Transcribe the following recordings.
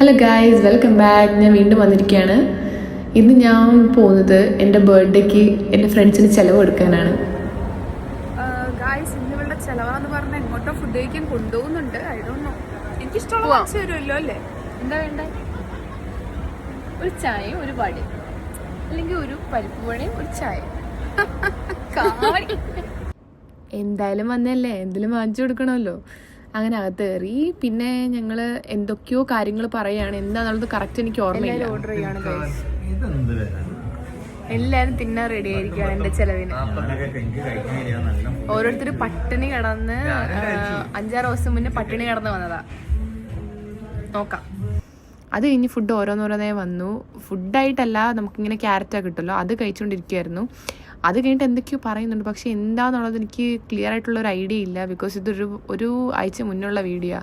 Hello guys, welcome back. ഞാൻ വീണ്ടും വന്നിരിക്കുകയാണ്. ഇന്ന് ഞാൻ പോകുന്നത് എൻ്റെ ബർത്ത്ഡേക്ക് എൻ്റെ ഫ്രണ്ട്സിന് ചിലവ് കൊടുക്കാനാണ്. ഗായ്സ്, ഇന്നിവളുടെ ചിലവാന്ന് പറഞ്ഞാൽ എങ്ങോട്ടോ ഫുഡ് കഴിക്കാൻ കൊണ്ടുപോകുന്നുണ്ട്. ഐ ഡോണ്ട് നോ, എനിക്കിഷ്ടമുള്ള വരുമല്ലോ അല്ലേ? എന്താ വേണ്ട? ഒരു ചായയും ഒരു വടയും, അല്ലെങ്കിൽ ഒരു പരിപ്പ് വടയും ഒരു ചായ. എന്തായാലും വന്നല്ലേ, എന്തെങ്കിലും വാങ്ങിച്ചു കൊടുക്കണമല്ലോ. അങ്ങനെ അകത്ത് കയറി. പിന്നെ ഞങ്ങൾ എന്തൊക്കെയോ കാര്യങ്ങൾ പറയുകയാണ്. എന്താണെന്നുള്ളത് കറക്റ്റ് എനിക്ക് ഓർമ്മയില്ല. ഓർഡർ ചെയ്യാണ് ഗൈസ്. എല്ലാരും തിന്നാൻ റെഡി ആയിരിക്കുകയാണ് എന്റെ ചെലവിന്. ഓരോരുത്തർ പട്ടിണി കിടന്ന് 5-6 ദിവസം മുന്നേ പട്ടിണി കിടന്ന് വന്നതാ. നോക്കാം. അത് കഴിഞ്ഞ് ഫുഡ് ഓരോന്നോരോന്നേ വന്നു. ഫുഡായിട്ടല്ല, നമുക്കിങ്ങനെ ക്യാരറ്റൊക്കെ കിട്ടുമല്ലോ, അത് കഴിച്ചുകൊണ്ടിരിക്കുകയായിരുന്നു. അത് കഴിഞ്ഞിട്ട് എന്തൊക്കെയോ പറയുന്നുണ്ട്, പക്ഷെ എന്താണെന്നുള്ളത് എനിക്ക് ക്ലിയർ ആയിട്ടുള്ള ഒരു ഐഡിയ ഇല്ല. ബിക്കോസ് ഇതൊരു ആഴ്ച മുന്നുള്ള വീഡിയോ.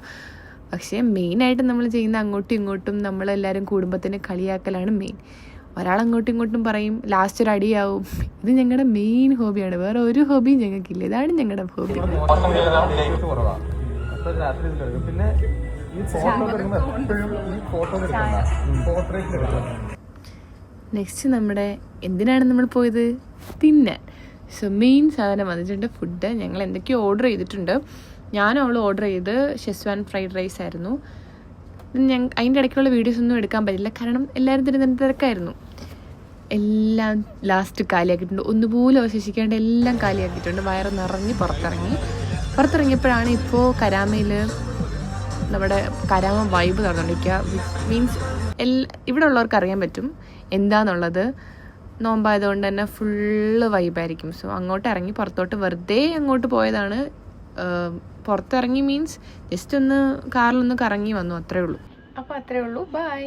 പക്ഷേ മെയിനായിട്ട് നമ്മൾ ചെയ്യുന്ന അങ്ങോട്ടും ഇങ്ങോട്ടും നമ്മളെല്ലാവരും കുടുംബത്തിന് കളിയാക്കലാണ് മെയിൻ. ഒരാൾ അങ്ങോട്ടും ഇങ്ങോട്ടും പറയും, ലാസ്റ്റ് ഒരു അടിയാവും. ഇത് ഞങ്ങളുടെ മെയിൻ ഹോബിയാണ്. വേറെ ഒരു ഹോബിയും ഞങ്ങൾക്കില്ല. ഇതാണ് ഞങ്ങളുടെ ഹോബി. നെക്സ്റ്റ് നമ്മുടെ എന്തിനാണ് നമ്മൾ പോയത്? തിന്നാൻ. സോ മെയിൻ സാധനം വന്നിട്ടുണ്ട് ഫുഡ്. ഞങ്ങൾ എന്തൊക്കെയോ ഓർഡർ ചെയ്തിട്ടുണ്ട്. അവൾ ഓർഡർ ചെയ്ത് ഷെസ്വാൻ ഫ്രൈഡ് റൈസ് ആയിരുന്നു. അതിൻ്റെ ഇടയ്ക്കുള്ള വീഡിയോസ് ഒന്നും എടുക്കാൻ പറ്റില്ല, കാരണം എല്ലാവരും തിരക്കായിരുന്നു. എല്ലാം ലാസ്റ്റ് കാലിയാക്കിയിട്ടുണ്ട്. ഒന്നുപോലും അവശേഷിക്കാണ്ട് എല്ലാം കാലിയാക്കിയിട്ടുണ്ട്. വയറ് നിറഞ്ഞ് പുറത്തിറങ്ങിയപ്പോഴാണ് ഇപ്പോൾ കരാമയിൽ നമ്മുടെ കരാമ വൈബ് നടന്നുകൊണ്ടിരിക്കുക. മീൻസ് ഇവിടെ ഉള്ളവർക്ക് അറിയാൻ പറ്റും എന്താന്നുള്ളത്. നോമ്പായതുകൊണ്ട് തന്നെ ഫുള്ള് വൈബായിരിക്കും. സോ അങ്ങോട്ട് ഇറങ്ങി പുറത്തോട്ട് വെറുതെ അങ്ങോട്ട് പോയതാണ്. പുറത്തിറങ്ങി മീൻസ് ജസ്റ്റ് ഒന്ന് കാറിലൊന്ന് കറങ്ങി വന്നു, അത്രേ ഉള്ളൂ. അപ്പോൾ അത്രേ ഉള്ളൂ. ബൈ.